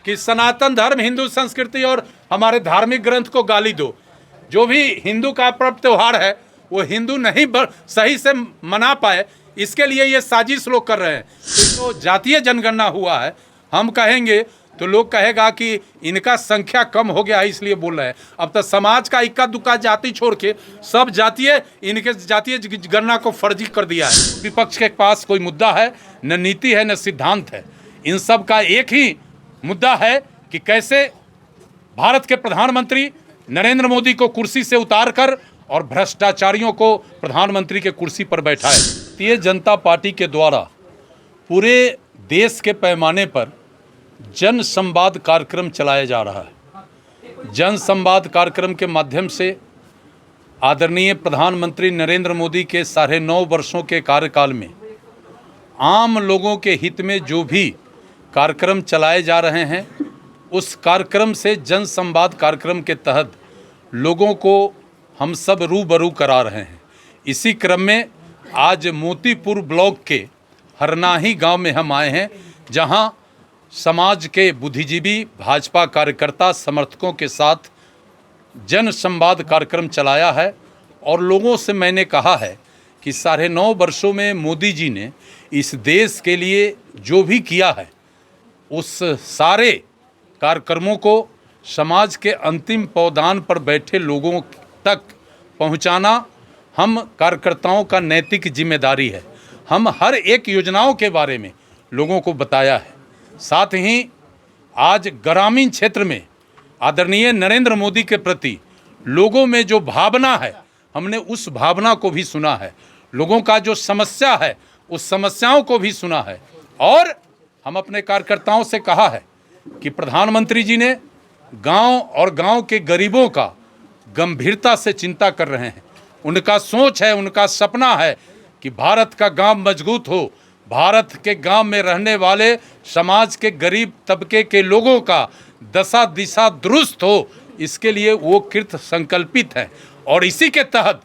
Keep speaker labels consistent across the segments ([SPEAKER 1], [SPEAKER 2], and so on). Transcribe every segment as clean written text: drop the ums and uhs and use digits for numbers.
[SPEAKER 1] कि सनातन धर्म, हिंदू संस्कृति और हमारे धार्मिक ग्रंथ को गाली दो। जो भी हिंदू का पर्व त्यौहार है वो हिंदू नहीं सही से मना पाए, इसके लिए ये साजिश लोग कर रहे हैं। तो जातीय जनगणना हुआ है, हम कहेंगे तो लोग कहेगा कि इनका संख्या कम हो गया है इसलिए बोल रहे हैं। अब तो समाज का इक्का दुक्का जाति छोड़ के सब जातीय, इनके जातीय गणना को फर्जी कर दिया है। विपक्ष के पास कोई मुद्दा है न, नीति है न सिद्धांत है। इन सब का एक ही मुद्दा है कि कैसे भारत के प्रधानमंत्री नरेंद्र मोदी को कुर्सी से उतारकर और भ्रष्टाचारियों को प्रधानमंत्री के कुर्सी पर बैठाए। भारतीय जनता पार्टी के द्वारा पूरे देश के पैमाने पर जन संवाद कार्यक्रम चलाया जा रहा है। जन संवाद कार्यक्रम के माध्यम से आदरणीय प्रधानमंत्री नरेंद्र मोदी के 9.5 वर्षों के कार्यकाल में आम लोगों के हित में जो भी कार्यक्रम चलाए जा रहे हैं, उस कार्यक्रम से जन संवाद कार्यक्रम के तहत लोगों को हम सब रूबरू करा रहे हैं। इसी क्रम में आज मोतीपुर ब्लॉक के हरनाही गांव में हम आए हैं, जहां समाज के बुद्धिजीवी, भाजपा कार्यकर्ता, समर्थकों के साथ जन संवाद कार्यक्रम चलाया है। और लोगों से मैंने कहा है कि 9.5 वर्षों में मोदी जी ने इस देश के लिए जो भी किया है, उस सारे कार्यक्रमों को समाज के अंतिम पौधान पर बैठे लोगों तक पहुंचाना हम कार्यकर्ताओं का नैतिक जिम्मेदारी है। हम हर एक योजनाओं के बारे में लोगों को बताया है। साथ ही आज ग्रामीण क्षेत्र में आदरणीय नरेंद्र मोदी के प्रति लोगों में जो भावना है, हमने उस भावना को भी सुना है। लोगों का जो समस्या है, उस समस्याओं को भी सुना है। और हम अपने कार्यकर्ताओं से कहा है कि प्रधानमंत्री जी ने गांव और गांव के गरीबों का गंभीरता से चिंता कर रहे हैं। उनका सोच है, उनका सपना है कि भारत का गांव मजबूत हो, भारत के गांव में रहने वाले समाज के गरीब तबके के लोगों का दशा दिशा दुरुस्त हो। इसके लिए वो कृत संकल्पित है। और इसी के तहत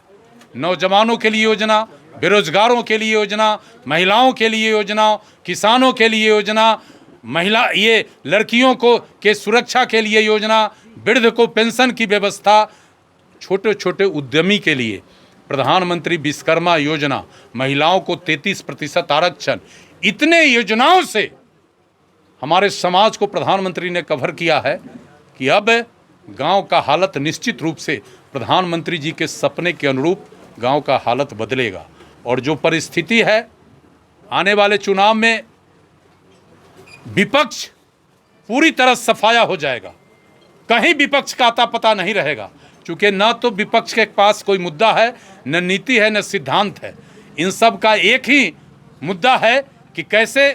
[SPEAKER 1] नौजवानों के लिए योजना, बेरोजगारों के लिए योजना, महिलाओं के लिए योजना, किसानों के लिए योजना, ये लड़कियों को के सुरक्षा के लिए योजना, वृद्ध को पेंशन की व्यवस्था, छोटे छोटे उद्यमी के लिए प्रधानमंत्री विश्वकर्मा योजना, महिलाओं को 33% आरक्षण, इतने योजनाओं से हमारे समाज को प्रधानमंत्री ने कवर किया है कि अब गांव का हालत निश्चित रूप से प्रधानमंत्री जी के सपने के अनुरूप गांव का हालत बदलेगा। और जो परिस्थिति है, आने वाले चुनाव में विपक्ष पूरी तरह सफाया हो जाएगा। कहीं विपक्ष का आता पता नहीं रहेगा, क्योंकि न तो विपक्ष के पास कोई मुद्दा है, न नीति है, न सिद्धांत है। इन सब का एक ही मुद्दा है कि कैसे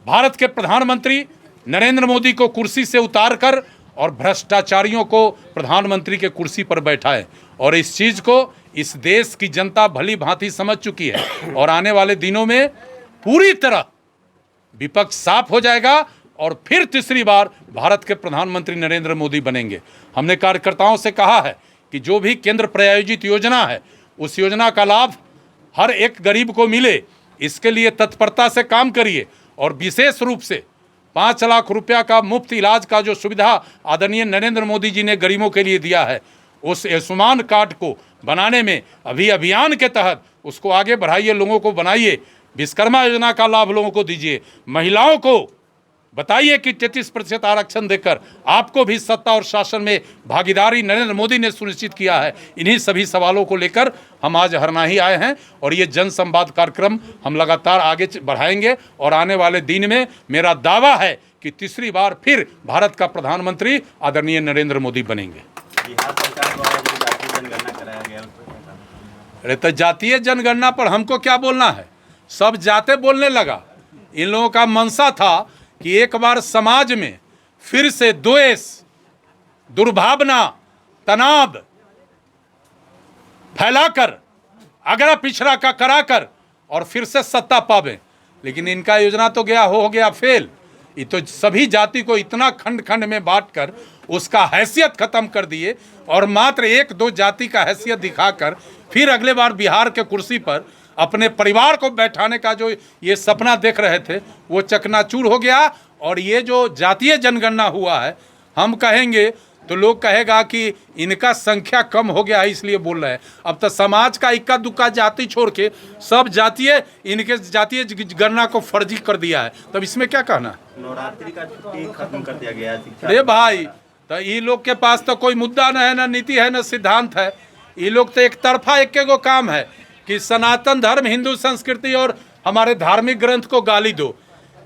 [SPEAKER 1] भारत के प्रधानमंत्री नरेंद्र मोदी को कुर्सी से उतारकर और भ्रष्टाचारियों को प्रधानमंत्री के कुर्सी पर बैठाए। और इस चीज़ को इस देश की जनता भली भांति समझ चुकी है। और आने वाले दिनों में पूरी तरह विपक्ष साफ हो जाएगा और फिर तीसरी बार भारत के प्रधानमंत्री नरेंद्र मोदी बनेंगे। हमने कार्यकर्ताओं से कहा है कि जो भी केंद्र प्रायोजित योजना है, उस योजना का लाभ हर एक गरीब को मिले, इसके लिए तत्परता से काम करिए। और विशेष रूप से 5 लाख रुपया का मुफ्त इलाज का जो सुविधा आदरणीय नरेंद्र मोदी जी ने गरीबों के लिए दिया है, उस आयुष्मान कार्ड को बनाने में अभी अभियान के तहत उसको आगे बढ़ाइए, लोगों को बनाइए। विश्वकर्मा योजना का लाभ लोगों को दीजिए। महिलाओं को बताइए कि 33% आरक्षण देकर आपको भी सत्ता और शासन में भागीदारी नरेंद्र मोदी ने सुनिश्चित किया है। इन्हीं सभी सवालों को लेकर हम आज हरनाही आए हैं और ये जन संवाद कार्यक्रम हम लगातार आगे बढ़ाएंगे। और आने वाले दिन में मेरा दावा है कि तीसरी बार फिर भारत का प्रधानमंत्री आदरणीय नरेंद्र मोदी बनेंगे।
[SPEAKER 2] बिहार सरकार द्वारा जो जातीय जनगणना कराया गया,
[SPEAKER 1] अरे तो जातीय जनगणना पर हमको क्या बोलना है, सब जाते बोलने लगा। इन लोगों का मंशा था कि एक बार समाज में फिर से द्वेष, दुर्भावना, तनाव फैलाकर अगड़ा पिछड़ा का कराकर और फिर से सत्ता पावे। लेकिन इनका योजना तो हो गया फेल। ये तो सभी जाति को इतना खंड खंड में बांटकर उसका हैसियत खत्म कर दिए और मात्र 1-2 जाति का हैसियत दिखाकर फिर अगले बार बिहार के कुर्सी पर अपने परिवार को बैठाने का जो ये सपना देख रहे थे, वो चकनाचूर हो गया। और ये जो जातीय जनगणना हुआ है, हम कहेंगे तो लोग कहेगा कि इनका संख्या कम हो गया है इसलिए बोल रहे हैं। अब तो समाज का इक्का दुक्का जाति छोड़ के सब जातीय इनके जातीय गणना को फर्जी कर दिया है, तब इसमें क्या कहना है?
[SPEAKER 2] नवरात्रि का छुट्टी खत्म कर दिया गया है शिक्षा।
[SPEAKER 1] अरे भाई, तो ये लोग के पास तो कोई मुद्दा न है, न नीति है, न सिद्धांत है। ये लोग तो एक तरफा एक गो काम है कि सनातन धर्म, हिंदू संस्कृति और हमारे धार्मिक ग्रंथ को गाली दो।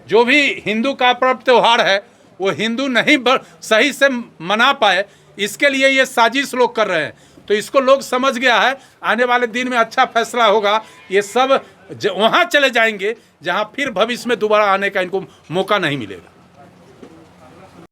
[SPEAKER 1] जो भी हिंदू का पर्व त्योहार है वो हिंदू नहीं सही से मना पाए, इसके लिए ये साजिश लोग कर रहे हैं। तो इसको लोग समझ गया है, आने वाले दिन में अच्छा फैसला होगा। ये सब वहाँ चले जाएंगे जहाँ फिर भविष्य में दोबारा आने का इनको मौका नहीं मिलेगा।